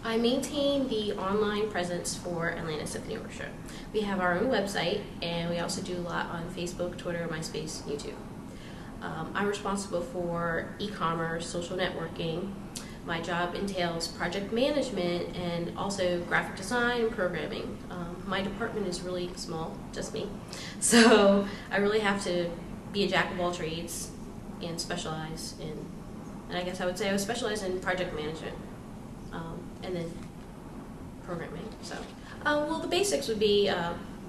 I maintain the online presence for Atlanta Symphony Orchestra. We have our own website, and we also do a lot on Facebook, Twitter, MySpace, YouTube. I'm responsible for e-commerce, social networking. My job entails project management and also graphic design and programming. My department is really small, just me. So I really have to be a jack of all trades and specialize in, and I guess I would say I was specialized in project management and then programming. So, well, the basics would be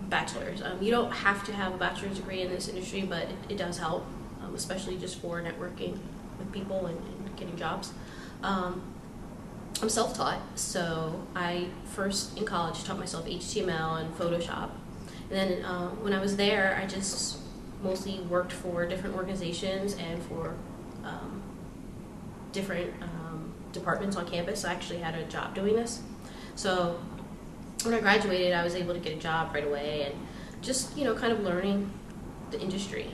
bachelor's. You don't have to have a bachelor's degree in this industry, but it does help, especially just for networking with people and getting jobs. I'm self-taught, so I first in college taught myself HTML and Photoshop. And then when I was there, I just mostly worked for different organizations and for different departments on campus. I actually had a job doing this. So when I graduated, I was able to get a job right away and just, kind of learning the industry.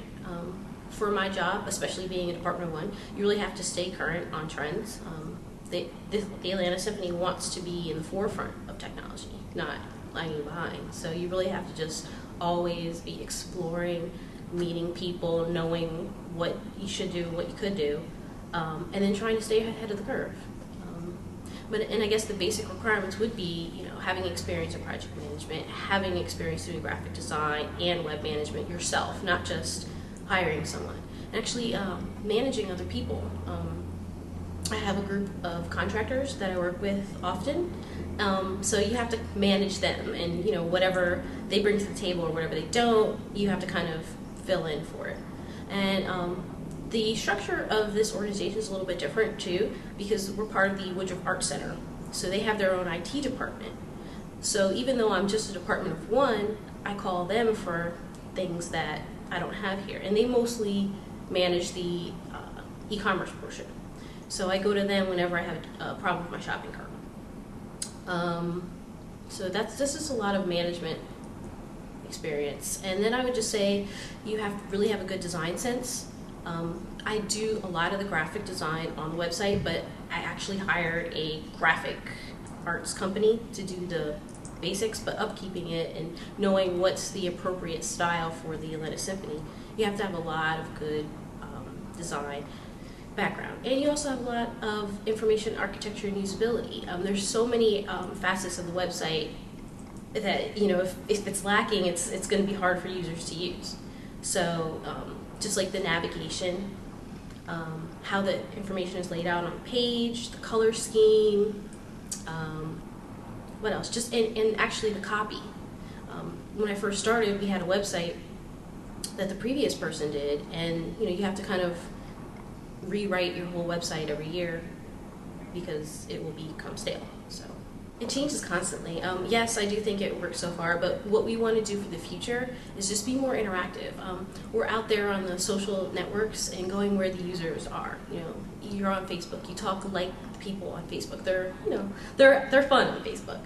For my job, especially being a Department of One, you really have to stay current on trends. The Atlanta Symphony wants to be in the forefront of technology, not lagging behind. So you really have to just always be exploring, meeting people, knowing what you should do, what you could do, and then trying to stay ahead of the curve. And I guess the basic requirements would be, having experience in project management, having experience doing graphic design and web management yourself, not just hiring someone. And actually managing other people. I have a group of contractors that I work with often, so you have to manage them, and whatever they bring to the table or whatever they don't, you have to kind of fill in for it. And the structure of this organization is a little bit different too, because we're part of the Woodruff Art Center, so they have their own IT department. So even though I'm just a department of one, I call them for things that I don't have here, and they mostly manage the e-commerce portion. So I go to them whenever I have a problem with my shopping cart. So this is a lot of management experience. And then I would just say you have to really have a good design sense. I do a lot of the graphic design on the website, but I actually hired a graphic arts company to do the basics, but upkeeping it and knowing what's the appropriate style for the Atlanta Symphony. You have to have a lot of good design background, and you also have a lot of information architecture and usability. There's so many facets of the website that if it's lacking, it's going to be hard for users to use. So just like the navigation, how the information is laid out on the page, the color scheme, what else? Just and actually the copy. When I first started, we had a website that the previous person did, and you have to kind of rewrite your whole website every year because it will become stale. So it changes constantly. Yes, I do think it works so far, but what we want to do for the future is just be more interactive. We're out there on the social networks and going where the users are. You're on Facebook. You talk like people on Facebook. They're fun on Facebook,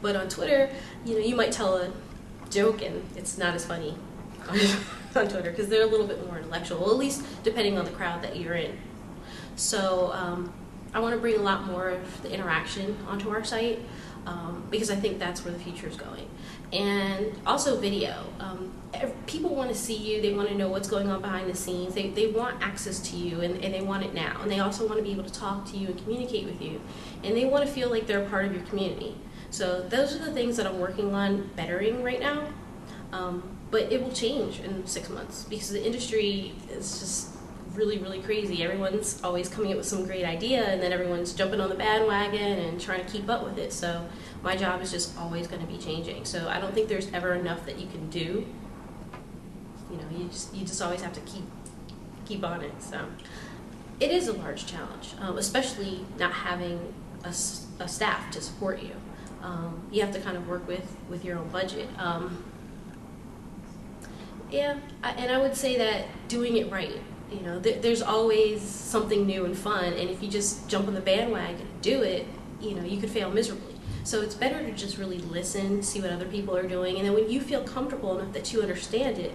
but on Twitter, you might tell a joke and it's not as funny on Twitter because they're a little bit more intellectual, well, at least depending on the crowd that you're in. So I want to bring a lot more of the interaction onto our site because I think that's where the future is going. And also video. People want to see you, they want to know what's going on behind the scenes, they want access to you, and they want it now. And they also want to be able to talk to you and communicate with you. And they want to feel like they're a part of your community. So those are the things that I'm working on bettering right now. But it will change in 6 months because the industry is just really, really crazy. Everyone's always coming up with some great idea, and then everyone's jumping on the bandwagon and trying to keep up with it. So my job is just always going to be changing. So I don't think there's ever enough that you can do. You just always have to keep on it. So it is a large challenge, especially not having a staff to support you. You have to kind of work with your own budget. And I would say that doing it right. There's always something new and fun, and if you just jump on the bandwagon and do it, you could fail miserably. So it's better to just really listen, see what other people are doing, and then when you feel comfortable enough that you understand it,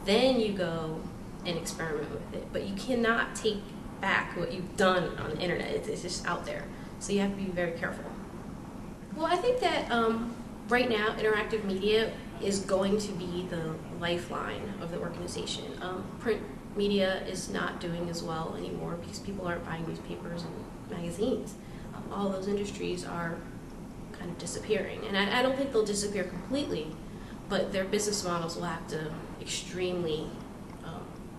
then you go and experiment with it. But you cannot take back what you've done on the internet. It's just out there. So you have to be very careful. Well, I think that right now, interactive media is going to be the lifeline of the organization. Print media is not doing as well anymore because people aren't buying newspapers and magazines. All those industries are kind of disappearing, and I don't think they'll disappear completely, but their business models will have to extremely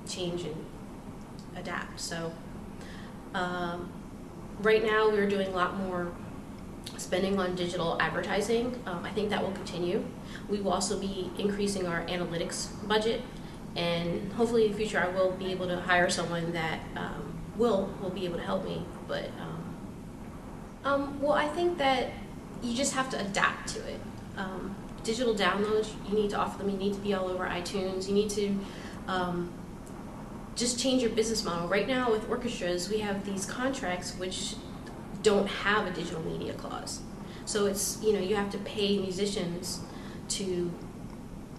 change and adapt. So right now we're doing a lot more spending on digital advertising. I think that will continue. We will also be increasing our analytics budget, and hopefully in the future I will be able to hire someone that will be able to help me. But well, I think that you just have to adapt to it. Digital downloads, you need to offer them. You need to be all over iTunes. You need to just change your business model. Right now with orchestras, we have these contracts which don't have a digital media clause. So it's, you have to pay musicians to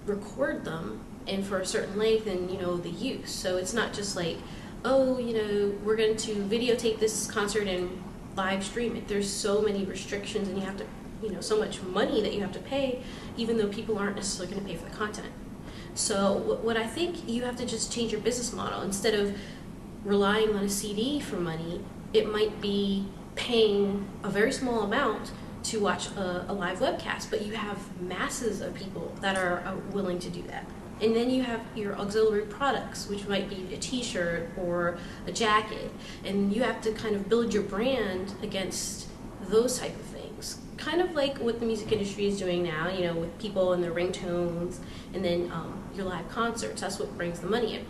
record them and for a certain length and, the use. So it's not just like, oh, we're going to videotape this concert and live stream it. There's so many restrictions, and you have to, so much money that you have to pay, even though people aren't necessarily going to pay for the content. So what I think, you have to just change your business model. Instead of relying on a CD for money, it might be paying a very small amount to watch a live webcast, but you have masses of people that are willing to do that. And then you have your auxiliary products, which might be a t-shirt or a jacket, and you have to kind of build your brand against those type of things. Kind of like what the music industry is doing now, with people and their ringtones, and then your live concerts. That's what brings the money in.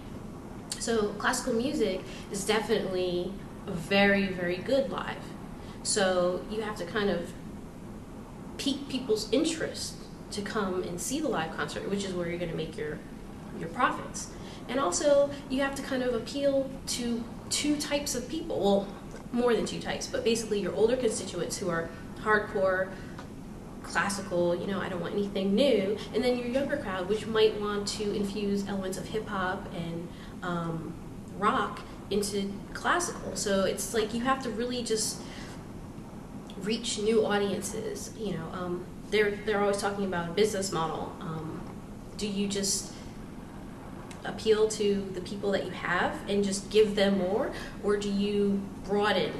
So classical music is definitely very, very good live. So you have to kind of pique people's interest to come and see the live concert, which is where you're going to make your profits. And also, you have to kind of appeal to two types of people. Well, more than two types, but basically your older constituents who are hardcore, classical, I don't want anything new, and then your younger crowd, which might want to infuse elements of hip-hop and rock into classical. So it's like you have to really just reach new audiences. They're always talking about a business model. Do you just appeal to the people that you have and just give them more, or do you broaden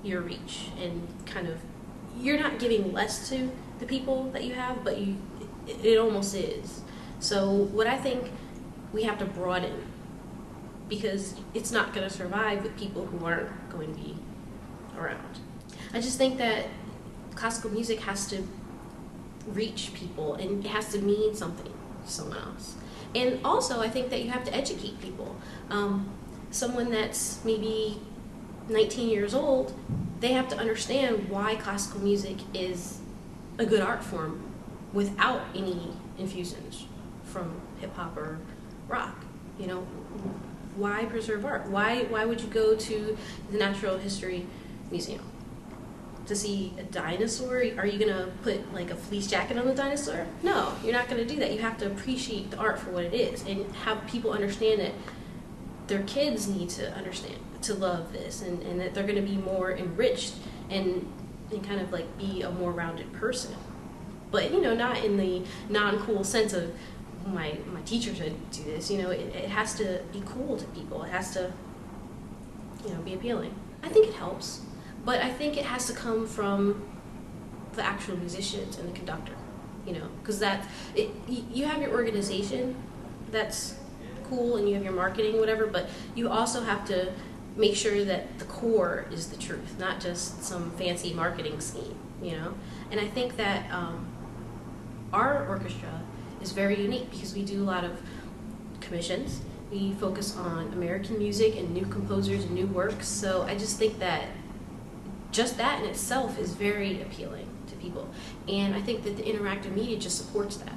your reach and kind of, you're not giving less to the people that you have, but it almost is. So what I think, we have to broaden, because it's not going to survive with people who aren't going to be around. I just think that classical music has to reach people, and it has to mean something to someone else. And also, I think that you have to educate people. Someone that's maybe 19 years old, they have to understand why classical music is a good art form without any infusions from hip-hop or rock. Why preserve art? Why would you go to the Natural History Museum to see a dinosaur? Are you going to put like a fleece jacket on the dinosaur? No, you're not going to do that. You have to appreciate the art for what it is and have people understand that their kids need to understand, to love this, and that they're going to be more enriched and kind of like be a more rounded person. But, not in the non-cool sense of my teacher should do this. It has to be cool to people. It has to, be appealing. I think it helps. But I think it has to come from the actual musicians and the conductor, because you have your organization, that's cool, and you have your marketing, whatever, but you also have to make sure that the core is the truth, not just some fancy marketing scheme, And I think that our orchestra is very unique because we do a lot of commissions. We focus on American music and new composers and new works, so I just think that just that in itself is very appealing to people. And I think that the interactive media just supports that.